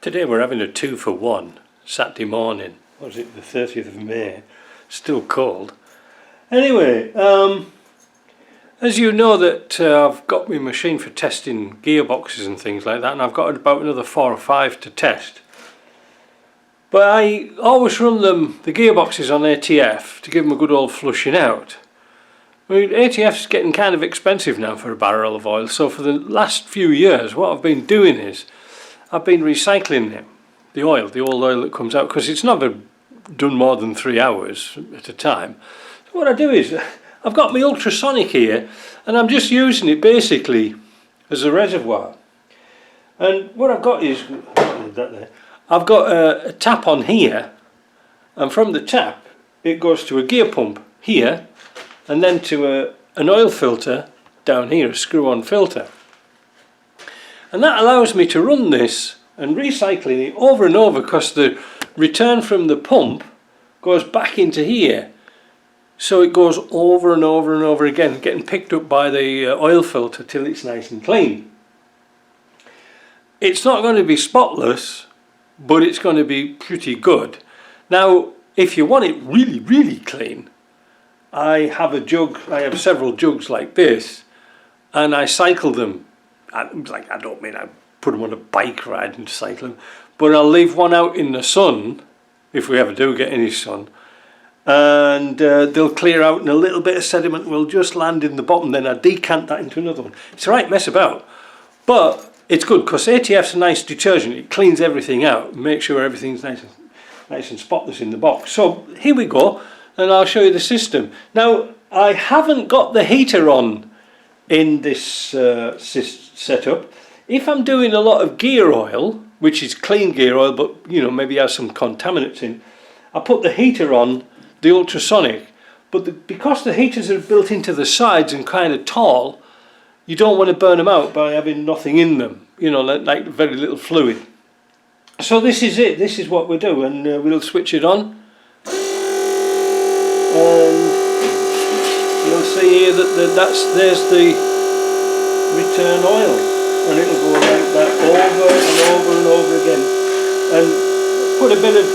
Today we're having a 2-for-1 Saturday morning. What was it, the 30th of May? Still cold. Anyway, as you know that I've got my machine for testing gearboxes and things like that, and I've got about another 4 or 5 to test. But I always run the gearboxes on ATF to give them a good old flushing out. I mean, ATF's getting kind of expensive now for a barrel of oil, so for the last few years what I've been doing is I've been recycling them, the old oil that comes out, because it's never done more than 3 hours at a time. So what I do is I've got my ultrasonic here and I'm just using it basically as a reservoir. And what I've got is, I've got a tap on here, and from the tap it goes to a gear pump here, and then to an oil filter down here, a screw-on filter. And that allows me to run this and recycling it over and over, because the return from the pump goes back into here. So it goes over and over and over again, getting picked up by the oil filter till it's nice and clean. It's not going to be spotless, but it's going to be pretty good. Now, if you want it really, really clean, I have several jugs like this, and I cycle them. I don't mean I put them on a bike ride and cycle them, but I'll leave one out in the sun, if we ever do get any sun, and they'll clear out and a little bit of sediment will just land in the bottom. Then I decant that into another one. It's a right mess about, but it's good because ATF's a nice detergent. It cleans everything out, makes sure everything's nice and spotless in the box. So here we go, and I'll show you the system. Now, I haven't got the heater on in this setup. If I'm doing a lot of gear oil, which is clean gear oil, but you know, maybe has some contaminants in, I put the heater on, the ultrasonic. But because the heaters are built into the sides and kind of tall, you don't want to burn them out by having nothing in them, you know, like very little fluid. So this is it, this is what we do, and we'll switch it on. And you'll see here that there's the return oil, and it'll go like that over and over and over again. And put a bit of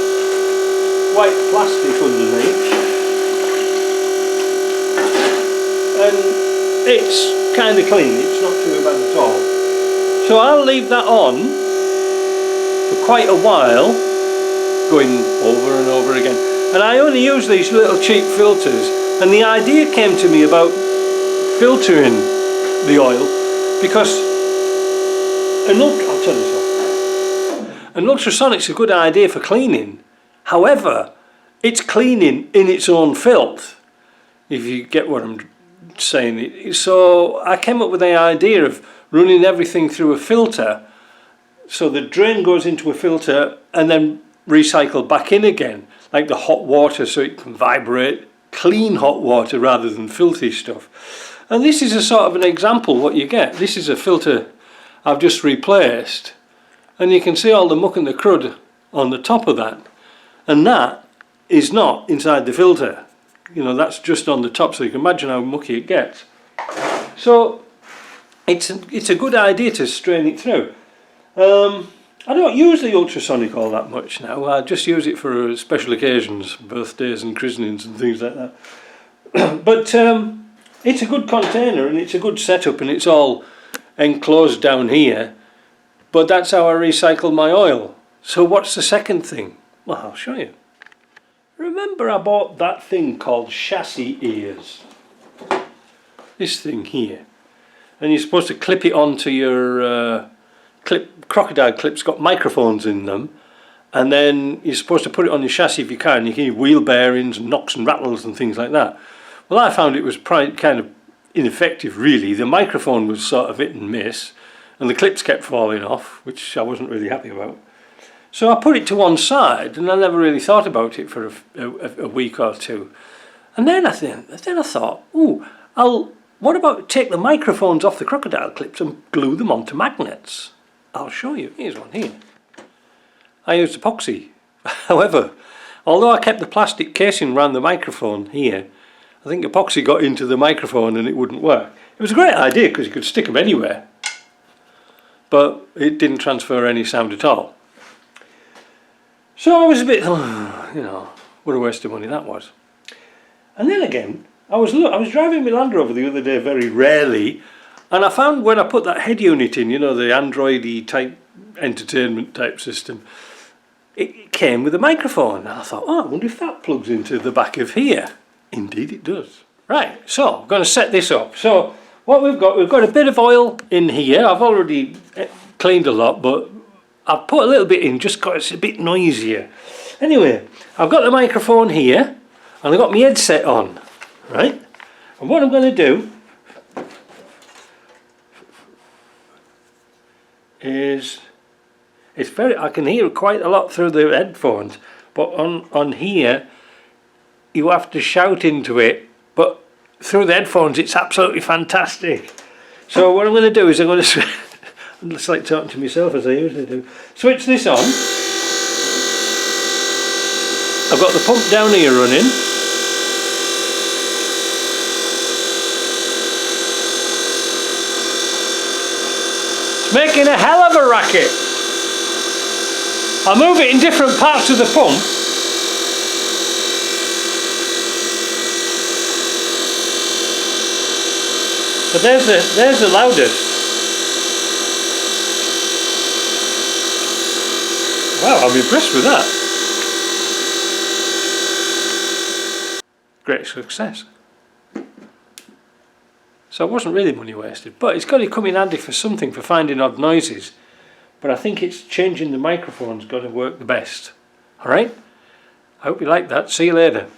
white plastic underneath, and it's kind of clean, it's not too bad at all. So I'll leave that on for quite a while, going over and over again. And I only use these little cheap filters, and the idea came to me about filtering the oil because I'll turn this off. An ultrasonic's a good idea for cleaning. However, it's cleaning in its own filth, if you get what I'm saying. So I came up with the idea of running everything through a filter, so the drain goes into a filter and then recycle back in again, like the hot water, so it can vibrate clean hot water rather than filthy stuff. And this is a sort of an example what you get. This is a filter I've just replaced, and you can see all the muck and the crud on the top of that, and that is not inside the filter, you know, that's just on the top, so you can imagine how mucky it gets. So it's a good idea to strain it through. I don't use the ultrasonic all that much now. I just use it for special occasions, birthdays and christenings and things like that. But it's a good container and it's a good setup, and it's all enclosed down here. But that's how I recycle my oil. So what's the second thing? Well, I'll show you. Remember I bought that thing called chassis ears. This thing here. And you're supposed to clip it onto your crocodile clips, got microphones in them, and then you're supposed to put it on your chassis if you can. You can use wheel bearings and knocks and rattles and things like that. Well, I found it was kind of ineffective really. The microphone was sort of hit and miss, and the clips kept falling off, which I wasn't really happy about. So I put it to one side, and I never really thought about it for a week or two. And then I thought, ooh, what about take the microphones off the crocodile clips and glue them onto magnets? I'll show you. Here's one here. I used epoxy. However, although I kept the plastic casing around the microphone here, I think epoxy got into the microphone and it wouldn't work. It was a great idea because you could stick them anywhere, but it didn't transfer any sound at all. So I was a bit, you know, what a waste of money that was. And then again, I was driving my Land Rover the other day very rarely, and I found when I put that head unit in, you know, the Android-y type entertainment type system, it came with a microphone. And I thought, oh, I wonder if that plugs into the back of here. Indeed it does. Right, so I'm going to set this up. So what we've got a bit of oil in here. I've already cleaned a lot, but I've put a little bit in just because it's a bit noisier. Anyway, I've got the microphone here, and I've got my headset on, right? And what I'm going to do is, I can hear quite a lot through the headphones, but on here you have to shout into it, but through the headphones it's absolutely fantastic. So what I'm going to do is I'm going to I'm just like talking to myself as I usually do. Switch this on. I've got the pump down here running. It's making a hell of a racket. I'll move it in different parts of the pump. But there's the loudest. Wow, I'm impressed with that. Great success. So it wasn't really money wasted, but it's got to come in handy for something, for finding odd noises. But I think it's changing the microphone's got to work the best. Alright? I hope you like that. See you later.